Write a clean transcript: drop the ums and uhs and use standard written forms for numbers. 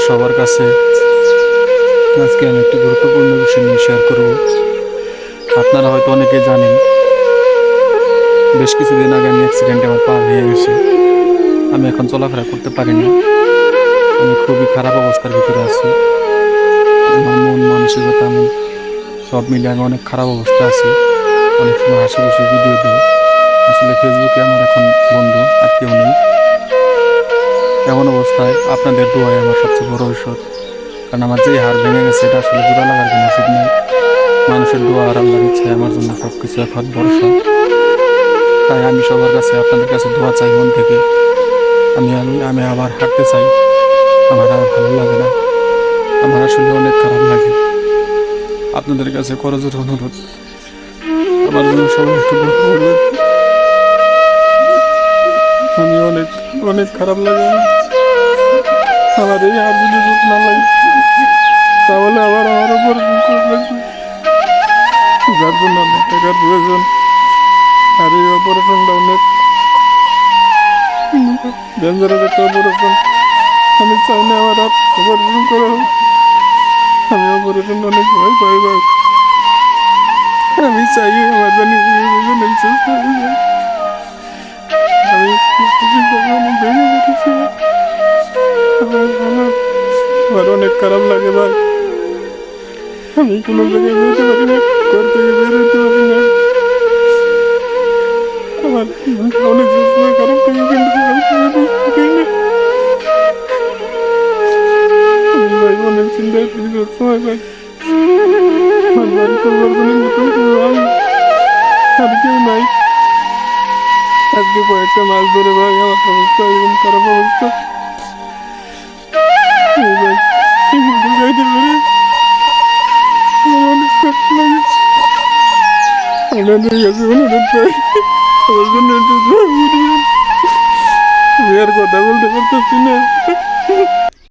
সবার কাছে আজকে আমি একটি গুরুত্বপূর্ণ বিষয় নিয়ে শেয়ার করব। আপনারা হয়তো অনেকে জানেন, বেশ কিছুদিন আগে আমি অ্যাক্সিডেন্টে আমার পা ভেঙে গেছে। আমি এখন চলাফেরা করতে পারি না। আমি খুবই খারাপ অবস্থার ভিতরে আছি। আমার মন মানসিকতা আমি সব মিলে আমি অনেক খারাপ অবস্থা আছি। অনেক সময় হাসি খুশি ভিডিও দিই। আসলে ফেসবুকে আমার এখন বন্ধু আর কেউ নেই। এমন অবস্থায় আপনাদের দোয়াই আমার সবচেয়ে বড় ঔষধ। কারণ আমার যে হাড় ভেঙে গেছে এটা আসলে জোড়া লাগার কোনো ওষুধ নেই। মানুষের দোয়া আর আল্লাহর ইচ্ছায় আমার জন্য সব কিছু এখন ভরসা। তাই আমি সবার কাছে আপনাদের কাছে দোয়া চাই মন থেকে। আমি আমি আমি আবার হাঁটতে চাই। আমার আর ভালো লাগে না। আমার আসলে অনেক খারাপ লাগে। আপনাদের কাছে করজোড়ে অনুরোধ, আমার জন্য সবাই একটু দোয়া করবেন। আমি অনেক অনেক খারাপ লাগে আমার এই হাড় যদি জোট না লাগে তাহলে আবার আমার উপর লাগবে, যার জন্য অনেক টাকার প্রয়োজন। আর এই অপারেশনটা অনেক ডেঞ্জারাস একটা অপারেশন। আমি চাই না আমার আর অপারেশন করা হোক। আমি অপারেশন অনেক ভয় পাই ভাই। আমি চাই আমার জানি অনেক সুস্থ হয়ে যায়। আমি অনেক ভেঙে পড়েছি। আমার অনেক খারাপ লাগে ভাই। আমি কোনো জায়গায় যেতে পারি না, ঘর থেকে বের হতে পারি না। আমার অনেক সময় খারাপ থাকে, কিন্তু আমি ভাই অনেক চিন্তায় থাকি সবসময় ভাই। আমার বাড়িতে বর্তমানে মতন ভাই আর কেউ নাই। আজকে কয়েকটা মাস ধরে ভাই আমার অবস্থা এরকম খারাপ অবস্থা। ভাই যাইতে পারি অনেক কষ্ট লাগে। আপনাদের কাছে অনুরোধ পাই, আমার জন্য একটু দোয়া করবেন। আমি আর কথা বলতে পারতেছি না।